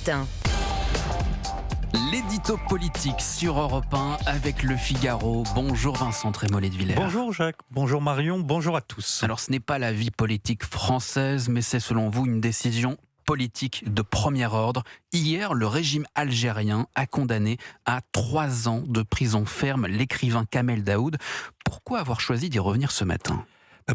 matin. L'édito politique sur Europe 1 avec Le Figaro. Bonjour Vincent Trémollet de Villers. Bonjour Jacques, bonjour Marion, bonjour à tous. Alors ce n'est pas la vie politique française, mais c'est selon vous une décision politique de premier ordre. Hier, le régime algérien a condamné à 3 ans de prison ferme l'écrivain Kamel Daoud. Pourquoi avoir choisi d'y revenir ce matin ?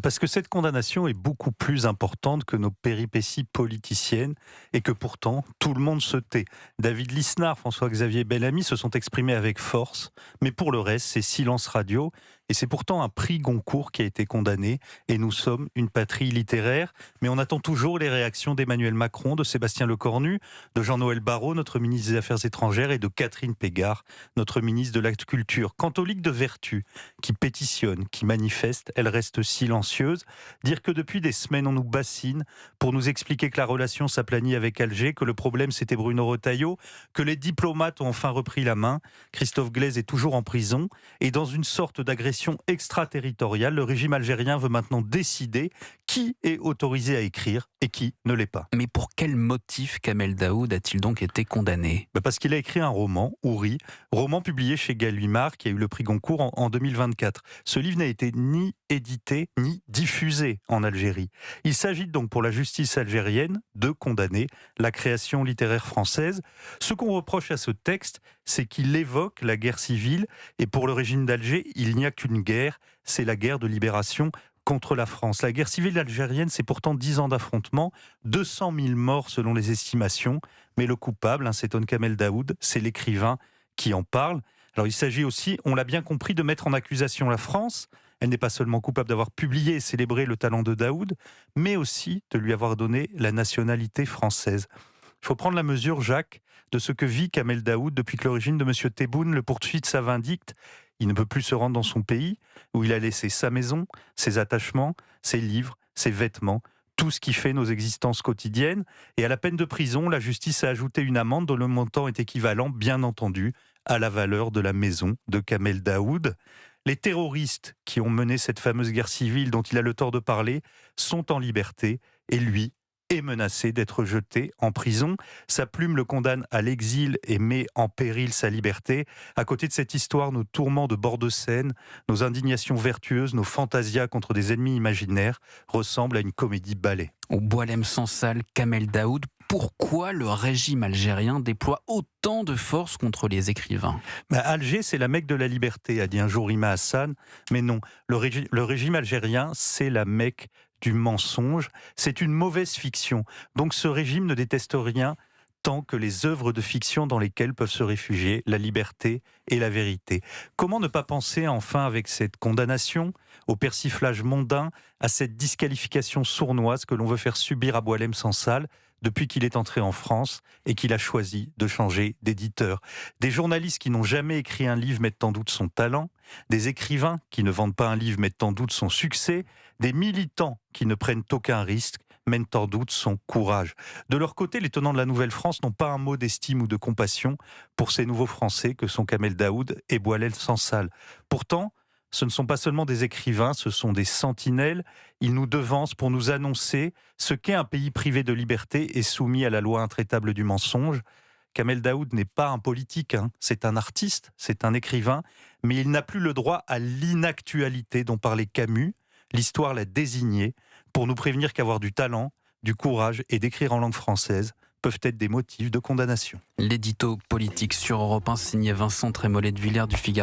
Parce que cette condamnation est beaucoup plus importante que nos péripéties politiciennes et que pourtant tout le monde se tait. David Lisnard, François-Xavier Bellamy se sont exprimés avec force, mais pour le reste c'est silence radio et c'est pourtant un prix Goncourt qui a été condamné et nous sommes une patrie littéraire, mais on attend toujours les réactions d'Emmanuel Macron, de Sébastien Lecornu, de Jean-Noël Barrot, notre ministre des Affaires étrangères, et de Catherine Pégard, notre ministre de la Culture. Quant aux ligues de vertu qui pétitionnent, qui manifestent, elles restent silencieuses. Dire que depuis des semaines on nous bassine pour nous expliquer que la relation s'aplanit avec Alger, que le problème c'était Bruno Retailleau, que les diplomates ont enfin repris la main. Christophe Glaise est toujours en prison et dans une sorte d'agression extraterritoriale, le régime algérien veut maintenant décider qui est autorisé à écrire et qui ne l'est pas. Mais pour quel motif Kamel Daoud a-t-il donc été condamné ? Parce qu'il a écrit un roman, Houri, roman publié chez Gallimard qui a eu le prix Goncourt en 2024. Ce livre n'a été ni édité ni diffusé en Algérie. Il s'agit donc pour la justice algérienne de condamner la création littéraire française. Ce qu'on reproche à ce texte, c'est qu'il évoque la guerre civile et pour le régime d'Alger, il n'y a qu'une guerre, c'est la guerre de libération contre la France. La guerre civile algérienne, c'est pourtant 10 ans d'affrontements, 200 000 morts selon les estimations, mais le coupable, s'étonne Kamel Daoud, c'est l'écrivain qui en parle. Alors il s'agit aussi, on l'a bien compris, de mettre en accusation la France. Elle n'est pas seulement coupable d'avoir publié et célébré le talent de Daoud, mais aussi de lui avoir donné la nationalité française. Il faut prendre la mesure, Jacques, de ce que vit Kamel Daoud depuis que le régime de M. Tebboune le poursuit de sa vindicte. Il ne peut plus se rendre dans son pays, où il a laissé sa maison, ses attachements, ses livres, ses vêtements, tout ce qui fait nos existences quotidiennes. Et à la peine de prison, la justice a ajouté une amende dont le montant est équivalent, bien entendu, à la valeur de la maison de Kamel Daoud. Les terroristes qui ont mené cette fameuse guerre civile dont il a le tort de parler sont en liberté et lui est menacé d'être jeté en prison. Sa plume le condamne à l'exil et met en péril sa liberté. À côté de cette histoire, nos tourments de bord de Seine, nos indignations vertueuses, nos fantasias contre des ennemis imaginaires ressemblent à une comédie ballet. Au Boualem Sansal, Kamel Daoud, pourquoi le régime algérien déploie autant de force contre les écrivains ? Alger, c'est la Mecque de la liberté, a dit un jour Rima Hassan. Mais non, le régime algérien, c'est la Mecque du mensonge. C'est une mauvaise fiction. Donc ce régime ne déteste rien tant que les œuvres de fiction dans lesquelles peuvent se réfugier la liberté et la vérité. Comment ne pas penser enfin avec cette condamnation au persiflage mondain, à cette disqualification sournoise que l'on veut faire subir à Boualem Sansal depuis qu'il est entré en France et qu'il a choisi de changer d'éditeur. Des journalistes qui n'ont jamais écrit un livre mettent en doute son talent, des écrivains qui ne vendent pas un livre mettent en doute son succès, des militants qui ne prennent aucun risque mettent en doute son courage. De leur côté, les tenants de la Nouvelle-France n'ont pas un mot d'estime ou de compassion pour ces nouveaux Français que sont Kamel Daoud et Boualem Sansal. Pourtant, ce ne sont pas seulement des écrivains, ce sont des sentinelles. Ils nous devancent pour nous annoncer ce qu'est un pays privé de liberté et soumis à la loi intraitable du mensonge. Kamel Daoud n'est pas un politique, c'est un artiste, c'est un écrivain, mais il n'a plus le droit à l'inactualité dont parlait Camus. L'histoire l'a désigné pour nous prévenir qu'avoir du talent, du courage et d'écrire en langue française peuvent être des motifs de condamnation. L'édito politique sur Europe 1 signé Vincent Trémollet de Villers du Figaro.